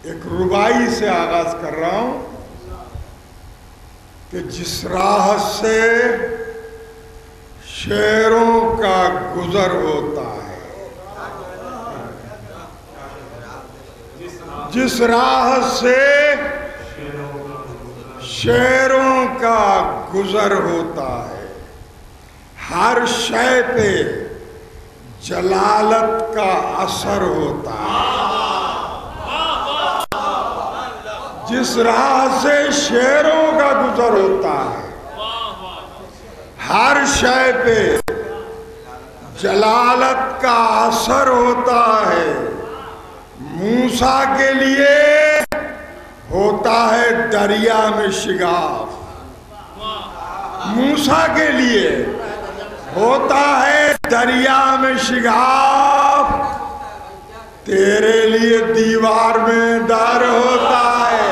ایک ربائی سے آغاز کر رہا ہوں کہ جس راہ سے شیروں کا گزر ہوتا ہے، جس راہ سے شیروں کا گزر ہوتا ہے، ہر شے پہ جلالت کا اثر ہوتا ہے۔ جس راہ سے شیروں کا گزر ہوتا ہے، ہر شے پہ جلالت کا اثر ہوتا ہے۔ موسیٰ کے لیے ہوتا ہے دریا میں شگاف، موسیٰ کے لیے ہوتا ہے دریا میں شگاف، تیرے لیے دیوار میں در ہوتا ہے،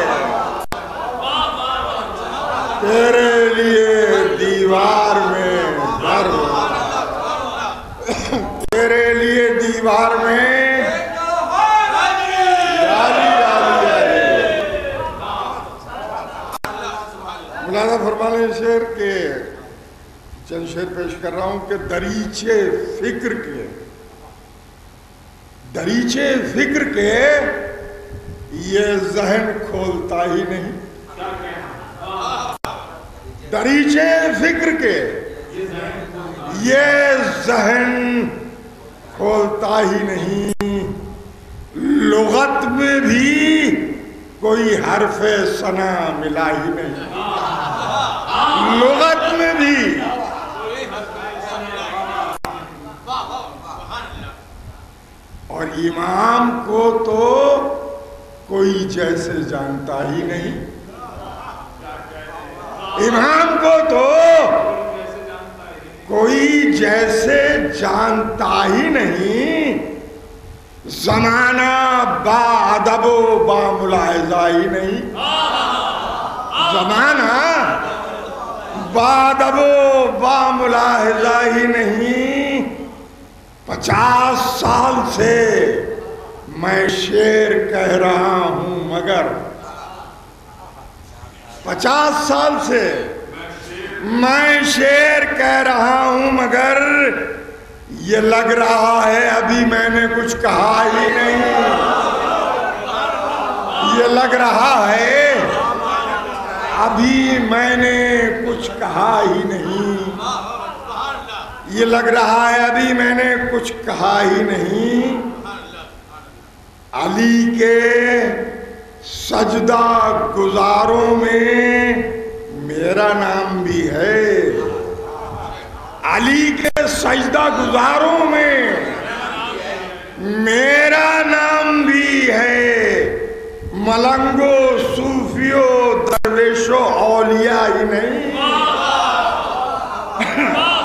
تیرے لیے دیوار میں در ہوتا ہے، تیرے لیے دیوار میں مولانا فرما لیں شعر کے چند شعر پیش کر رہا ہوں کہ دریچے فکر کے یہ ذہن کھولتا ہی نہیں، دریچے فکر کے یہ ذہن کھولتا ہی نہیں، لغت میں بھی کوئی حرف ثنا ملا ہی نہیں، لغت میں بھی اور امام کو تو کوئی جیسے جانتا ہی نہیں، امام کو تو کوئی جیسے جانتا ہی نہیں، زمانہ با ادب و با ملاحظہ ہی نہیں، زمانہ با ادب و با ملاحظہ ہی نہیں۔ 50 سال سے میں شعر کہہ رہا ہوں مگر 50 سال سے میں شعر کہہ رہا ہوں مگر یہ لگ رہا ہے ابھی میں نے کچھ کہا ہی نہیں، یہ لگ رہا ہے ابھی میں نے کچھ کہا ہی نہیں، یہ لگ رہا ہے ابھی میں نے کچھ کہا ہی نہیں۔ علی کے سجدہ گزاروں میں میرا نام بھی ہے، علی کے سجدہ گزاروں میں میرا نام بھی ہے، ملنگو صوفیو درویشو اولیاء ہی نہیں،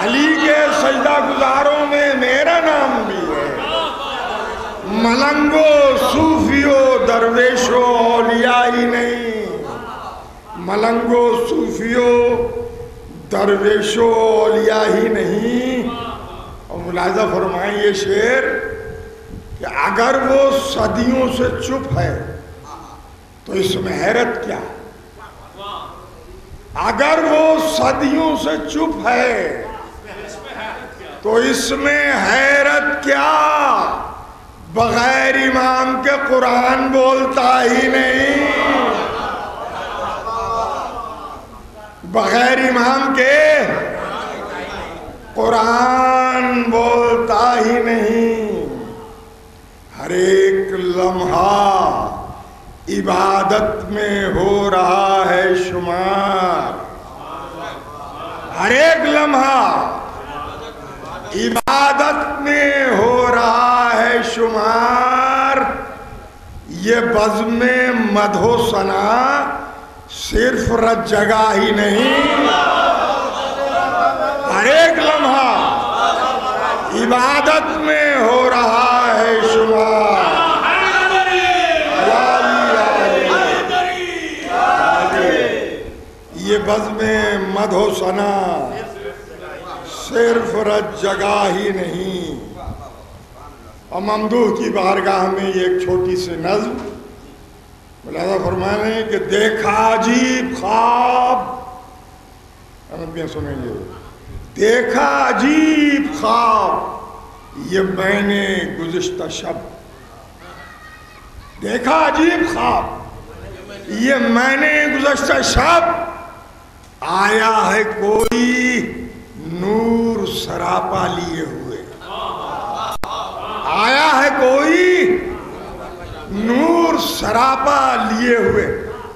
علی کے سجدہ گزاروں میں میرا نام بھی ہے، ملنگو صوفیو درویشو اولیاء ہی نہیں، ملنگو صوفیو درویشو اولیاء ہی نہیں۔ اور ملاحظہ فرمائیں یہ شعر کہ اگر وہ صدیوں سے چپ ہے تو اس میں حیرت کیا، اگر وہ صدیوں سے چپ ہے تو اس میں حیرت کیا، بغیر امام کے قرآن بولتا ہی نہیں، بغیر امام کے قرآن بولتا ہی نہیں، ہر ایک لمحہ عبادت میں ہو رہا ہے شمار، ہر ایک لمحہ عبادت میں ہو رہا ہے شمار، یہ بزم مدح و ثنا صرف رت جگہ ہی نہیں، ہر ایک لمحہ عبادت میں ہو رہا ہے شمار، یہ بزم مدح و ثنا صرف رت جگہ ہی نہیں۔ اور ممدوح کی بارگاہ میں یہ ایک چھوٹی سی نظم لہذا فرمانے کہ دیکھا عجیب خواب، عربیاں سنیں گے، دیکھا عجیب خواب یہ میں نے گزشتہ شب، دیکھا عجیب خواب یہ میں نے گزشتہ شب، آیا ہے کوئی نور سراپا لیے ہوئے، آیا ہے کوئی نور سراپا لیے ہوئے۔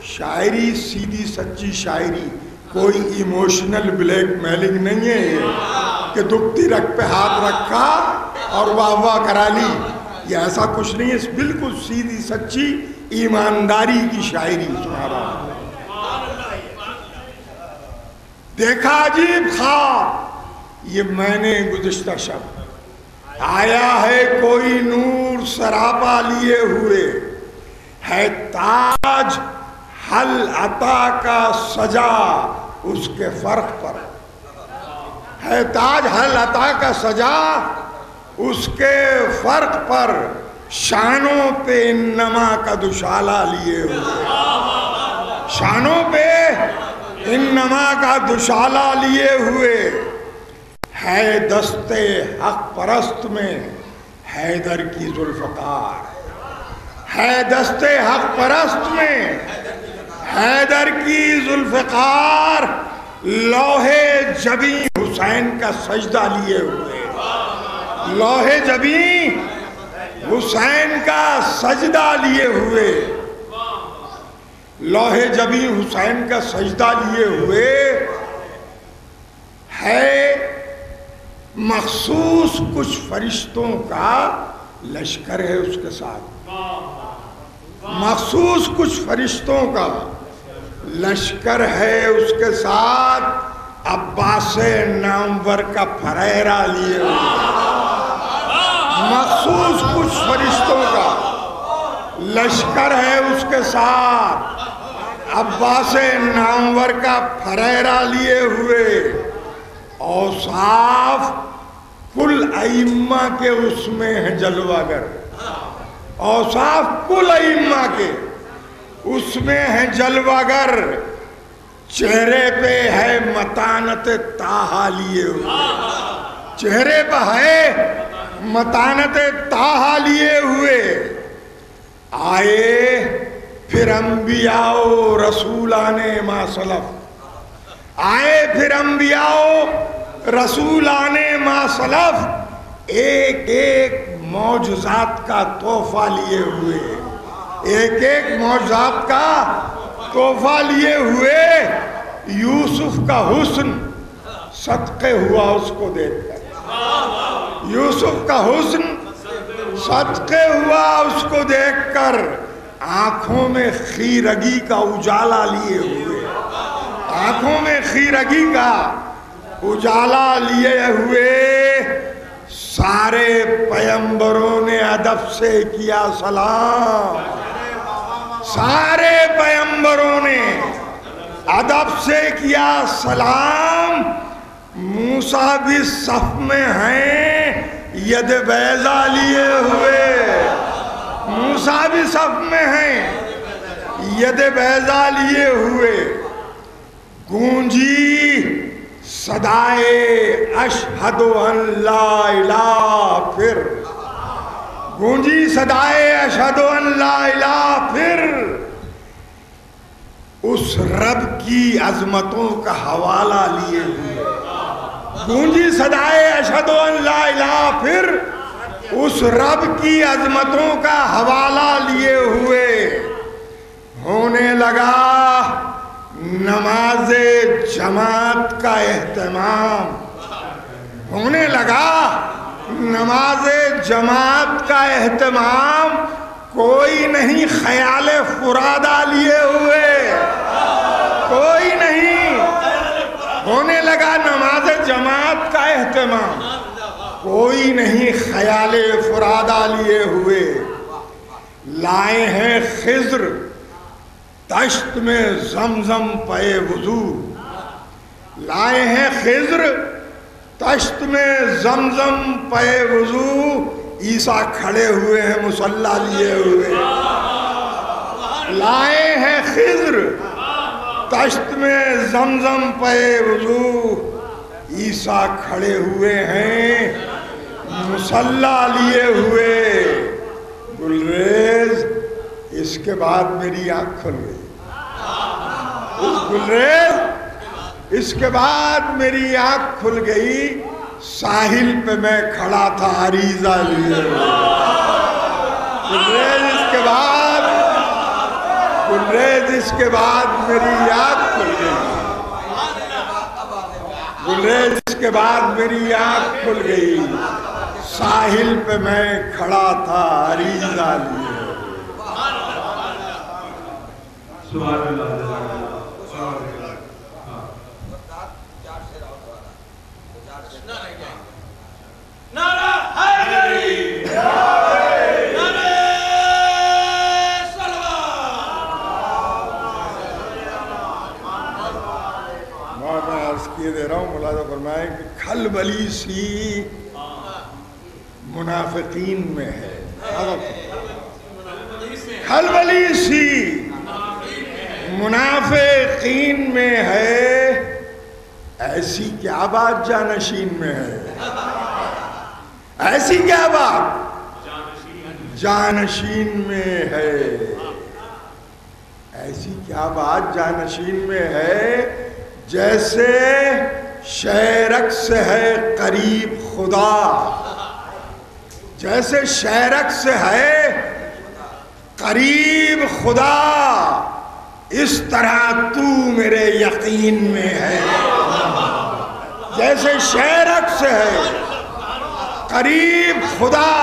شاعری سیدھی سچی شاعری، کوئی ایموشنل بلیک میلنگ نہیں ہے یہ کہ دکھتی رکھ پہ ہاتھ رکھا اور واہ واہ کرا لی، یہ ایسا کچھ نہیں ہے، بالکل سیدھی سچی ایمانداری کی شاعری سنا رہا ہے۔ دیکھا عجیب خواب یہ میں نے گزشتہ شب، آیا ہے کوئی نور سراپا لیے ہوئے، ہے تاج حل عطا کا سجا اس کے فرق پر، ہے تاج حل عطا کا سجا اس کے فرق پر، شانوں پہ انما کا دوشالہ لیے ہوئے، شانوں پہ انما کا دوشالہ لیے ہوئے، ہے دستے حق پرست میں حیدر کی ذوالفقار، ہے دستے حق پرست میں حیدر کی ذوالفقار، لوح جبیں حسین کا سجدہ لیے ہوئے، لوح جبیں حسین کا سجدہ لیے ہوئے، لوح جبیں حسین کا سجدہ لیے ہوئے، ہے مخصوص کچھ فرشتوں کا لشکر ہے اس کے ساتھ، مخصوص کچھ فرشتوں کا لشکر ہے اس کے ساتھ، عباس نامور کا پھریرا لیے ہوئے، مخصوص کچھ فرشتوں کا لشکر ہے اس کے ساتھ، عباس نامور کا پھریرا لیے ہوئے، اوصاف کل ائمہ کے اس میں ہیں جلوہ گر، اوصاف کل ائمہ کے اس میں ہیں جلوہ گر، چہرے پہ ہے متانت طٰہٰ لیے ہوئے، چہرے پہ ہے متانت طٰہٰ لیے ہوئے، آئے پھر انبیاء و رسولان ما سلف، آئے پھر انبیاء و رسولان ما سلف، ایک ایک معجزات کا تحفہ لیے ہوئے، ایک ایک معجزات کا تحفہ لیے ہوئے، یوسف کا حسن صدقے ہوا اس کو دیکھ کر، یوسف کا حسن صدقے ہوا اس کو دیکھ کر، آنکھوں میں خیرگی کا اجالا لیے ہوئے، آنکھوں میں خیرگی کا اجالا لیے ہوئے، سارے پیمبروں نے ادب سے کیا سلام، سارے پیمبروں نے ادب سے کیا سلام، موسیٰ بھی صف میں ہیں ید بیضا لیے ہوئے، موسیٰ بھی صف میں ہیں ید بیضا لیے ہوئے، گونجی صدائے اشہد ان لا الہ، پھر گونجی صدائے اشہد ان لا الہ، پھر اس رب کی عظمتوں کا حوالہ لیے ہوئے، گونجی صدائے اشہد ان لا الہ، پھر اس رب کی عظمتوں کا حوالہ لیے ہوئے، ہونے لگا نماز جماعت کا اہتمام، ہونے لگا نماز جماعت کا اہتمام، کوئی نہیں خیال فرادہ لیے ہوئے، کوئی نہیں، ہونے لگا نماز جماعت کا اہتمام، کوئی نہیں خیال فرادہ لیے ہوئے، لائے ہیں خضر تشت میں زمزم پے وضو، لائے ہیں خضر تشت میں زمزم پے وضو، عیسیٰ کھڑے ہوئے ہیں مصلی لیے ہوئے، لائے ہیں خضر تشت میں زمزم پہ وضو، عیسیٰ کھڑے ہوئے ہیں مصلی لیے ہوئے، گلریز اس کے بعد میری آنکھ کھل گئی، گلریز اس کے بعد میری آنکھ کھل گئی، ساحل پہ میں کھڑا تھا عریضہ لیے ہوئے، گلریز اس کے بعد، گلریز اس کے بعد میری آنکھ کھل گئی، گلریز اس کے بعد میری آنکھ کھل گئی، ساحل پہ میں کھڑا تھا عریضہ لیے۔ سبحان اللہ۔ نعرہ حیدری، نعرہ میں عرض کیے دے رہا ہوں، ملاحظہ فرمائیں کہ کھلبلی سی منافقین میں ہے، کھلبلی سی منافقین میں ہے، ایسی کیا بات جانشین میں ہے، ایسی کیا بات جانشین میں ہے، ایسی کیا بات جانشین میں ہے، جیسے شیرک سے ہے قریب خدا، جیسے شیرک سے ہے قریب خدا، اس طرح تو میرے یقین میں ہے، جیسے شیرک سے ہے قریب خدا،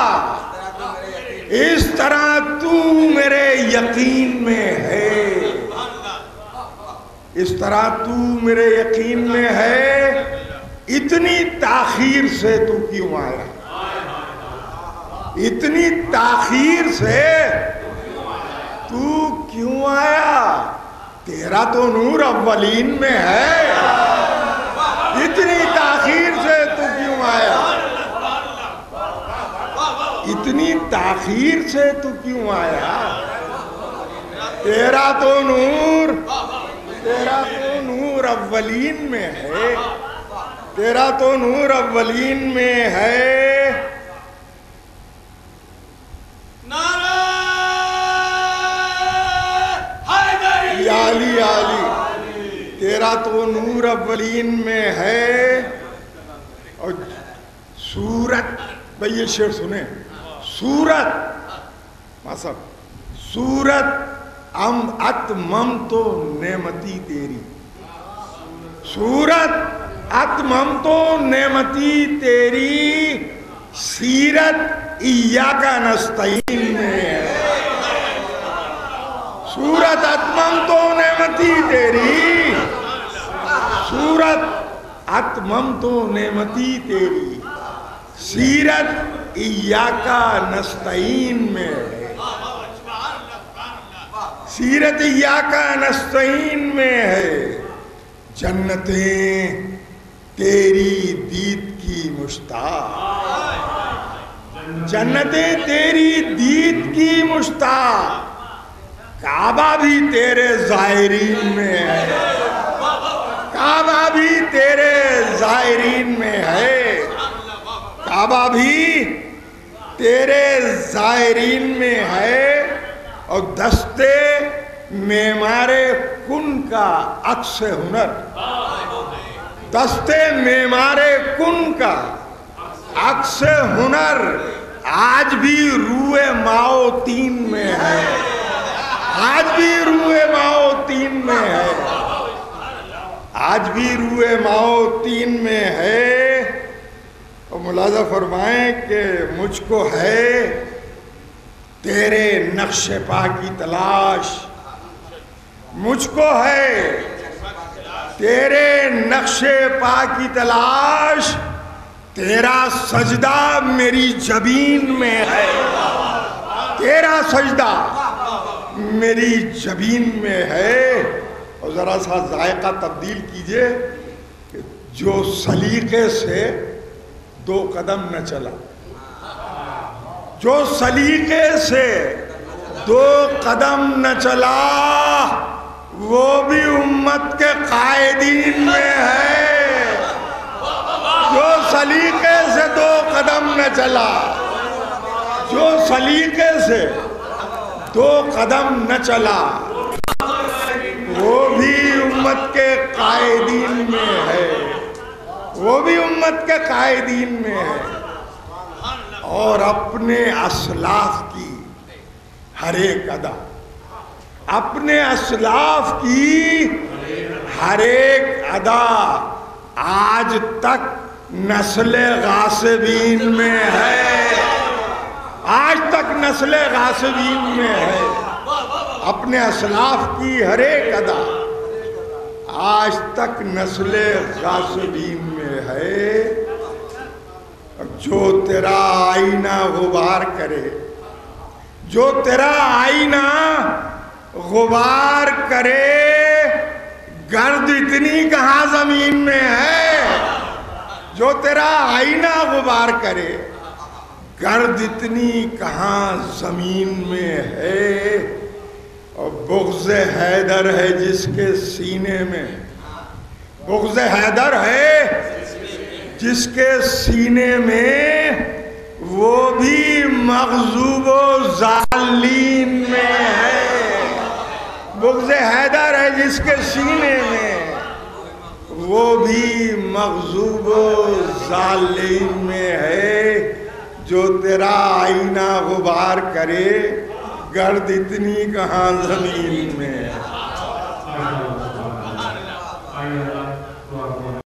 اس طرح تو میرے یقین میں ہے، اس طرح تو میرے یقین میں ہے، اتنی تاخیر سے تو کیوں آیا، اتنی تاخیر سے تو کیوں آیا، تیرا تو نور اولین میں ہے، اتنی تاخیر سے تو کیوں آیا، اتنی تاخیر سے تو کیوں آیا، تیرا تو نور اولین میں ہے، تیرا تو نور اولین میں ہے، علی علی تیرا تو نور اولین میں ہے، اور سورت، بھئی یہ شعر سنیں، سورت مصب سورت اتمم تو نعمتی تیری، سورت اتمم تو نعمتی تیری، سیرت ایاکا نستعین میں ہے، سورت اتمم تو نعمتی تیری، سورت اتمم تو نعمتی تیری، سیرت ایاکا نستعین میں ہے، سیرت ایاکا نستعین میں ہے، جنتیں تیری دید کی مشتاق، جنتیں تیری دید کی مشتاق، کعبہ بھی تیرے زائرین میں ہے، کعبہ بھی تیرے زائرین میں ہے، کعبہ بھی تیرے زائرین میں ہے، اور دستے معمار کن کا عکس ہنر، دستے معمار کن کا عکس ہنر آج بھی روئے ماؤ تین میں ہے، آج بھی روئے ماؤ تین میں ہے، آج بھی روئے ماؤ تین میں ہے، اور ملاحظہ فرمائیں کہ مجھ کو ہے تیرے نقش پا کی تلاش، مجھ کو ہے تیرے نقش پا کی تلاش، تیرا سجدہ میری جبین میں ہے، تیرا سجدہ میری جبین میں ہے، اور ذرا سا ذائقہ تبدیل کیجئے کہ جو سلیقے سے 2 قدم نہ چلا، جو سلیقے سے دو قدم نہ چلا وہ بھی امت کے قائدین میں ہے، جو سلیقے سے دو قدم نہ چلا، جو سلیقے سے دو قدم نہ چلا وہ بھی امت کے قائدین میں ہے، وہ بھی امت کے قائدین میں ہے۔ اور اپنے اسلاف کی ہر ایک ادا، اپنے اسلاف کی ہر ایک ادا آج تک نسل غاصبین میں ہے، آج تک نسل غاصبین میں ہے۔ اپنے اسلاف کی ہر ایک ادا آج تک نسل غاصبین میں ہے۔ جو تیرا آئینہ غبار کرے، جو تیرا آئینہ غبار کرے، گرد اتنی کہاں زمین میں ہے۔ جو تیرا آئینہ غبار کرے، گرد اتنی کہاں زمین میں ہے۔ اور بغض حیدر ہے جس کے سینے میں، بغض حیدر ہے جس کے سینے میں، وہ بھی مغضوب و ذالین میں ہے۔ بغض حیدر ہے جس کے سینے میں، وہ بھی مغضوب و ذالین میں ہے۔ جو تیرا آئینہ غبار کرے، گرد اتنی کہاں زمین میں ہے۔